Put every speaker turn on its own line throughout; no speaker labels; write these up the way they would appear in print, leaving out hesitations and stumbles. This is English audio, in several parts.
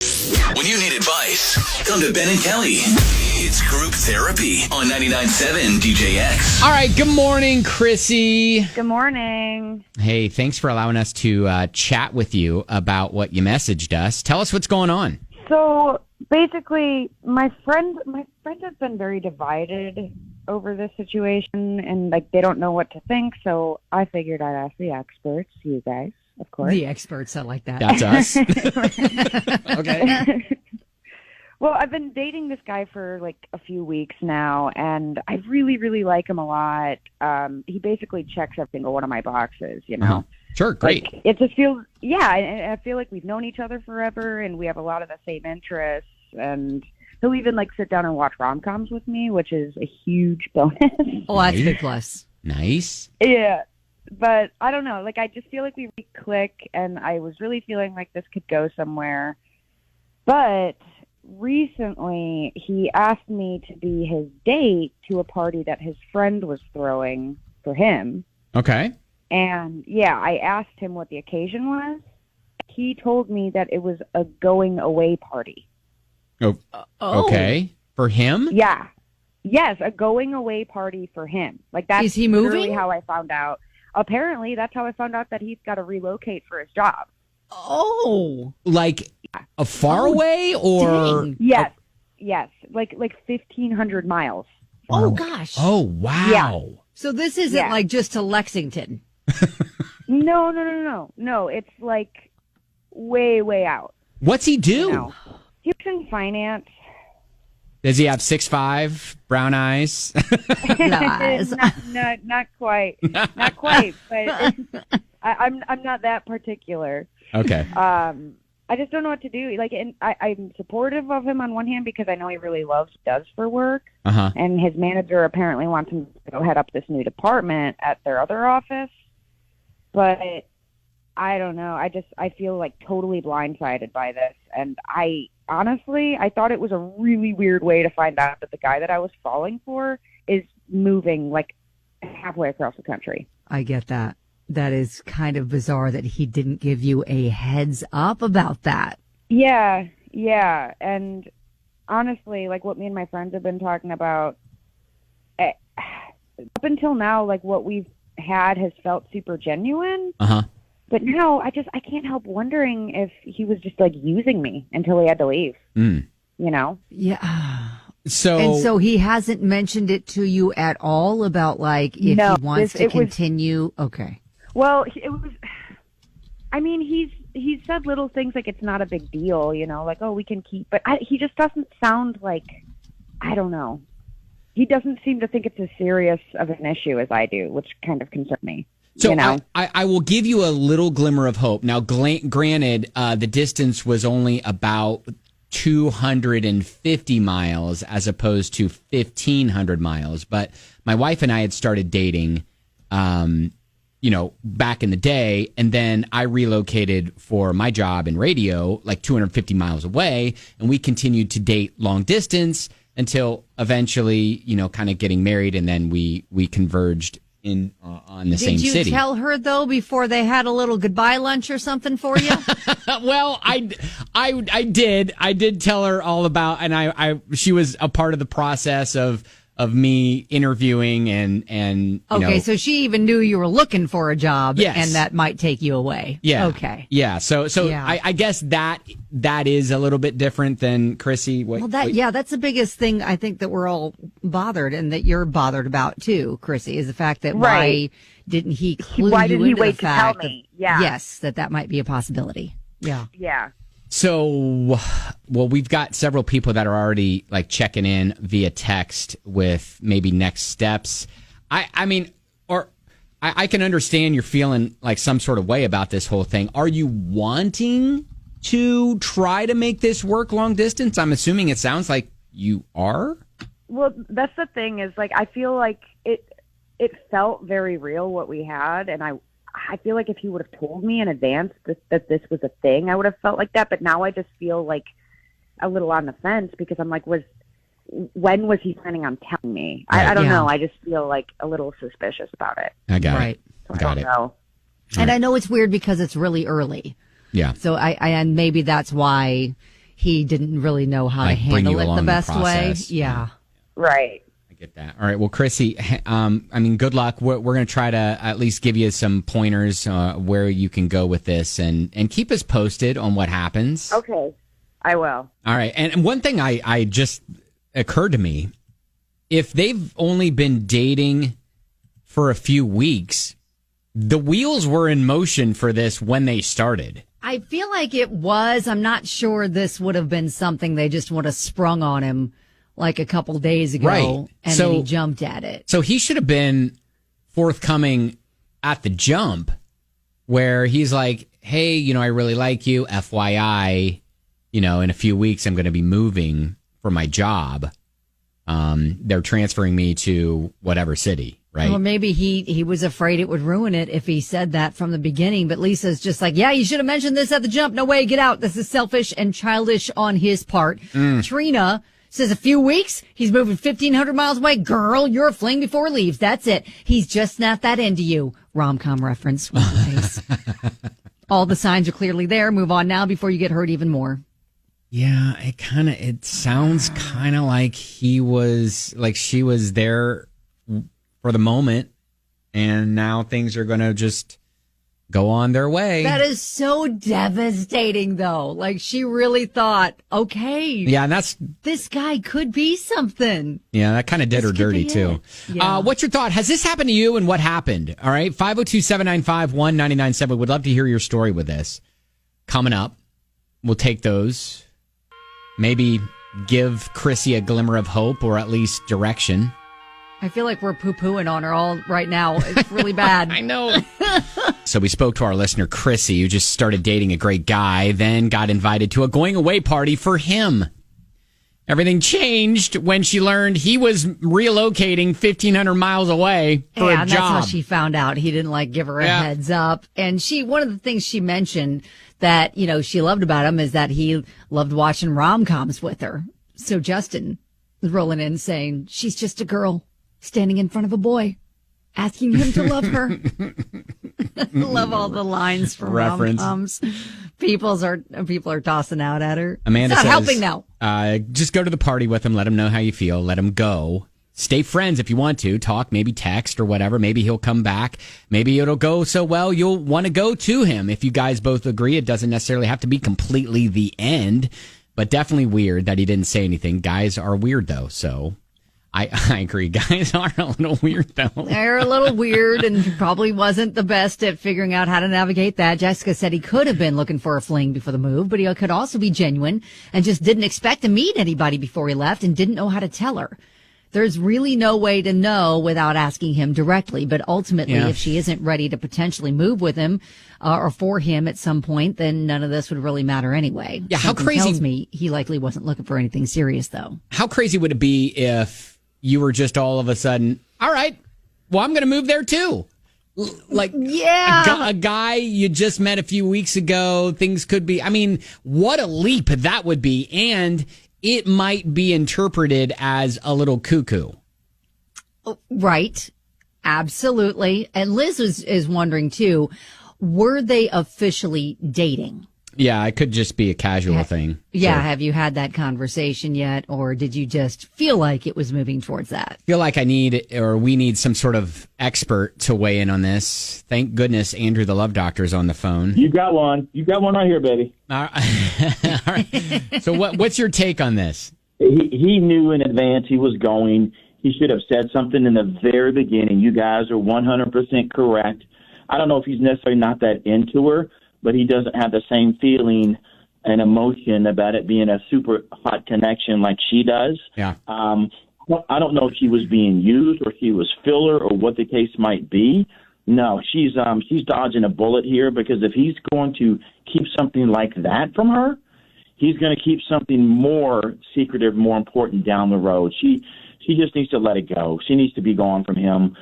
When you need advice, come to Ben and Kelly. It's group therapy on 99.7 DJX.
All right, good morning, Chrissie.
Good morning.
Hey, thanks for allowing us to chat with you about what you messaged us. Tell us what's going on.
So basically, my friend has been very divided over this situation, and like they don't know what to think. So I figured I'd ask the experts, you guys, of course.
The experts, I like that.
That's us. Okay.
Well, I've been dating this guy for like a few weeks now, and I really, really like him a lot. He basically checks every single one of my boxes, you know.
Uh-huh. Sure, great.
Like, it just feels, and I feel like we've known each other forever, and we have a lot of the same interests, and he'll even like sit down and watch rom-coms with me, which is a huge bonus.
Oh, that's a big plus.
Nice.
Yeah, but I don't know. Like, I just feel like we really click, and I was really feeling like this could go somewhere. But recently, he asked me to be his date to a party that his friend was throwing for him.
Okay.
And yeah, I asked him what the occasion was. He told me that it was a going away party.
Oh. Okay. For him?
Yeah. Yes, a going away party for him. Like, that's
Is he moving?
literally how I found out. Apparently, that's how I found out that he's got to relocate for his job.
Oh.
Like a far away or?
Dang.
Yes. Like 1,500 miles.
Oh, gosh.
Oh, wow.
Yeah.
So this isn't like just to Lexington.
No. No, it's like way out.
What's he do?
You know? He was in finance.
Does he have 6'5", brown eyes?
Lies.
not quite. Not quite, but I'm not that particular.
Okay.
I just don't know what to do. Like, and I'm supportive of him on one hand because I know he really loves what he does for work.
Uh-huh.
And his manager apparently wants him to go head up this new department at their other office. But I don't know. I feel like totally blindsided by this. And I thought it was a really weird way to find out that the guy that I was falling for is moving like halfway across the country.
I get that. That is kind of bizarre that he didn't give you a heads up about that.
Yeah. And honestly, like what me and my friends have been talking about, up until now, like what we've had has felt super genuine.
Uh-huh.
But now I can't help wondering if he was just like using me until he had to leave. You know?
Yeah.
So
he hasn't mentioned it to you at all about like if he wants to continue. Okay.
Well, it was. I mean, he's said little things like it's not a big deal, you know, like, oh, we can keep. But he just doesn't sound like, I don't know. He doesn't seem to think it's as serious of an issue as I do, which kind of concerns me.
So
you know?
I will give you a little glimmer of hope. Now, granted, the distance was only about 250 miles as opposed to 1,500 miles. But my wife and I had started dating, back in the day. And then I relocated for my job in radio, like 250 miles away. And we continued to date long distance until eventually, kind of getting married. And then we converged in on the same city.
Did you tell her though before they had a little goodbye lunch or something for you?
Well, I did tell her all about, and she was a part of the process of me interviewing and
okay, so she even knew you were looking for a job,
yes,
and that might take you away.
Yeah.
Okay.
Yeah. So
yeah.
I guess that is a little bit different than Chrissie.
That's the biggest thing I think that we're all bothered and that you're bothered about too, Chrissie, is the fact that why didn't he clue
why
you
did
into
he
the
wait
fact
to tell me? Yeah.
Yes, that might be a possibility. Yeah.
Yeah.
So, well, we've got several people that are already like checking in via text with maybe next steps. I can understand you're feeling like some sort of way about this whole thing. Are you wanting to try to make this work long distance? I'm assuming it sounds like you are.
Well, that's the thing is like, I feel like it felt very real what we had. And I feel like if he would have told me in advance that this was a thing, I would have felt like that. But now I just feel like a little on the fence because I'm like, when was he planning on telling me?
Right.
I don't know. I just feel like a little suspicious about it.
I got
right.
it. So got
I
it.
don't know.
And I know it's weird because it's really early.
Yeah.
So and maybe that's why he didn't really know how
Like,
to
bring you
handle it
along
the
the
best way.
process.
Yeah.
Right.
I get that. All right. Well, Chrissie, I mean, good luck. We're going to try to at least give you some pointers where you can go with this and keep us posted on what happens.
Okay. I will.
All right. And one thing I just occurred to me, if they've only been dating for a few weeks, the wheels were in motion for this when they started.
I feel like it was. I'm not sure this would have been something they just would have sprung on him like a couple days ago.
Right.
And then he jumped at it.
So he should have been forthcoming at the jump where he's like, hey, you know, I really like you. FYI, you know, in a few weeks, I'm going to be moving for my job. They're transferring me to whatever city, right?
Well, maybe he was afraid it would ruin it if he said that from the beginning. But Lisa's just like, yeah, you should have mentioned this at the jump. No way, get out. This is selfish and childish on his part. Trina says a few weeks, he's moving 1,500 miles away. Girl, you're a fling before he leaves. That's it. He's just not that into you. Rom-com reference. All the signs are clearly there. Move on now before you get hurt even more.
Yeah, it sounds kind of like she was there for the moment, and now things are going to just go on their way.
That is so devastating, though. Like, she really thought, okay.
Yeah, and
this guy could be something.
Yeah, that kind of did her dirty, too.
Yeah.
What's your thought? Has this happened to you, and what happened? All right, 502-795-1997. Would love to hear your story with this. Coming up, we'll take those. Maybe give Chrissie a glimmer of hope or at least direction.
I feel like we're poo-pooing on her all right now. It's really bad.
I know. So we spoke to our listener, Chrissie, who just started dating a great guy, then got invited to a going-away party for him. Everything changed when she learned he was relocating 1,500 miles away for a job.
That's how she found out. He didn't give her a heads up. And one of the things she mentioned that, she loved about him is that he loved watching rom-coms with her. So Justin was rolling in saying, she's just a girl standing in front of a boy, asking him to love her. Love all the lines from rom-coms. People are tossing out at her.
Amanda
it's not
says,
helping now.
Just go to the party with him. Let him know how you feel. Let him go. Stay friends if you want to. Talk, maybe text or whatever. Maybe he'll come back. Maybe it'll go so well you'll want to go to him. If you guys both agree, it doesn't necessarily have to be completely the end, but definitely weird that he didn't say anything. Guys are weird, though, so I agree. Guys are a little weird, though.
They're a little weird and probably wasn't the best at figuring out how to navigate that. Jessica said he could have been looking for a fling before the move, but he could also be genuine and just didn't expect to meet anybody before he left and didn't know how to tell her. There's really no way to know without asking him directly. But ultimately, if she isn't ready to potentially move with him or for him at some point, then none of this would really matter anyway.
Yeah,
Something
how crazy.
Tells me he likely wasn't looking for anything serious, though.
How crazy would it be if you were just all of a sudden, all right, well, I'm going to move there too. A guy you just met a few weeks ago, things could be, what a leap that would be. And it might be interpreted as a little cuckoo.
Right. Absolutely. And Liz is wondering, too, were they officially dating?
Yeah, it could just be a casual thing.
Yeah.
Sure.
Have you had that conversation yet? Or did you just feel like it was moving towards that?
Feel like we need some sort of expert to weigh in on this. Thank goodness Andrew, the love doctor, is on the phone.
You got one. You got one right here, baby.
All right. So what's your take on this?
He knew in advance he was going. He should have said something in the very beginning. You guys are 100% correct. I don't know if he's necessarily not that into her, but he doesn't have the same feeling and emotion about it being a super hot connection like she does.
Yeah.
I don't know if she was being used or she was filler or what the case might be. No, she's dodging a bullet here because if he's going to keep something like that from her, he's going to keep something more secretive, more important down the road. She just needs to let it go. She needs to be gone from him.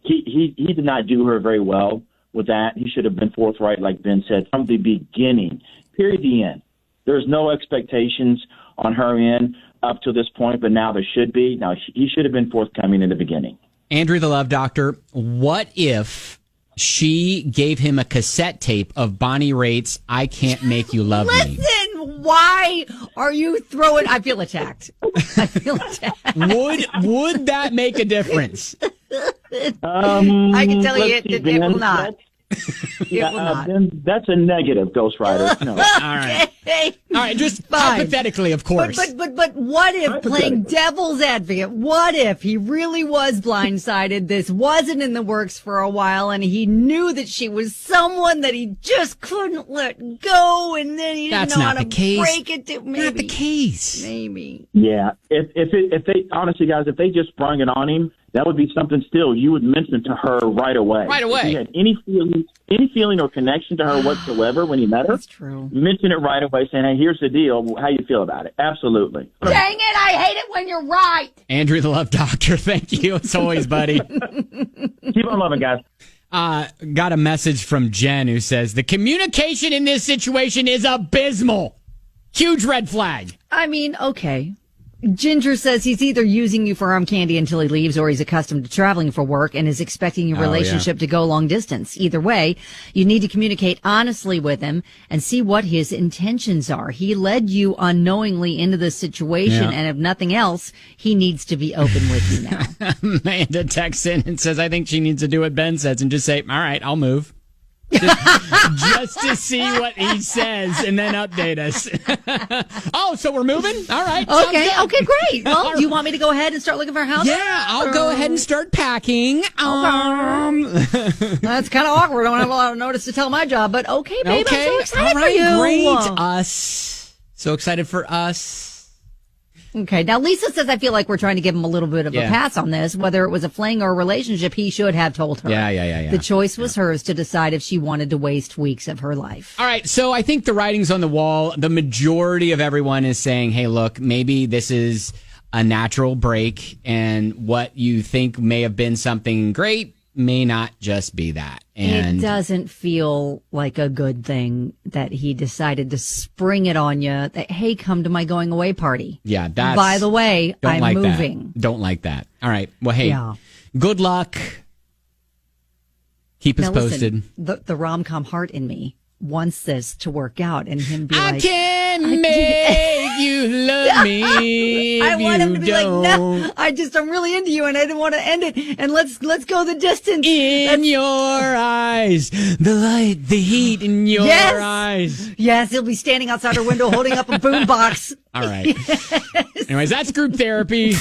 He did not do her very well with that. He should have been forthright, like Ben said, from the beginning, period, the end. There's no expectations on her end up to this point, but now there should be. Now, he should have been forthcoming in the beginning.
Andrew, the love doctor, what if she gave him a cassette tape of Bonnie Raitt's I Can't Make You Love Me?
Listen, Why are you throwing? I feel attacked. I feel attacked.
Would that make a difference?
I can tell you it will not. It will not.
Then that's a negative, Ghost Rider. No.
All right. All right, just hypothetically, of course.
But what if, playing devil's advocate, what if he really was blindsided, this wasn't in the works for a while, and he knew that she was someone that he just couldn't let go, and then he didn't know how to break it to? Maybe.
Not the case.
Maybe.
Yeah. If they honestly, guys, if they just sprung it on him, that would be something still you would mention to her right away.
Right away.
If he had any feeling or connection to her whatsoever when he met her,
That's true.
mention it right away, saying, hey, here's the deal. How you feel about it? Absolutely.
Dang it, I hate it when you're right.
Andrew, the Love Doctor, thank you as always, buddy.
Keep on loving, guys.
Got a message from Jen who says, the communication in this situation is abysmal. Huge red flag.
I mean, okay. Ginger says he's either using you for arm candy until he leaves, or he's accustomed to traveling for work and is expecting your relationship to go long distance. Either way, you need to communicate honestly with him and see what his intentions are. He led you unknowingly into this situation, and if nothing else, he needs to be open with you now.
Amanda texts in and says, I think she needs to do what Ben says and just say, all right, I'll move. Just to see what he says and then update us. Oh, so we're moving? All right.
Okay, great. Well, do you want me to go ahead and start looking for a house?
Yeah, I'll go ahead and start packing.
That's kind of awkward. I don't have a lot of notice to tell my job, but okay, babe, I'm so excited
all
for you.
Great. Us. So excited for us.
Okay. Now, Lisa says, I feel like we're trying to give him a little bit of a pass on this. Whether it was a fling or a relationship, he should have told her.
Yeah.
The choice was hers to decide if she wanted to waste weeks of her life.
All right. So I think the writing's on the wall. The majority of everyone is saying, hey, look, maybe this is a natural break, and what you think may have been something great may not just be that. And
it doesn't feel like a good thing that he decided to spring it on you that, hey, come to my going away party.
Yeah, that's...
By the way, I'm
like
moving.
That. Don't like that. All right. Well, hey, good luck. Keep us posted.
Listen, the rom-com heart in me wants this to work out and him be
I
like...
can make you love me.
I want him to be
don't.
like, no, I'm really into you and I didn't want to end it. And let's go the distance.
In your eyes, the light, the heat in your eyes.
Yes, he'll be standing outside her window holding up a boombox.
All right. Anyways, that's group therapy.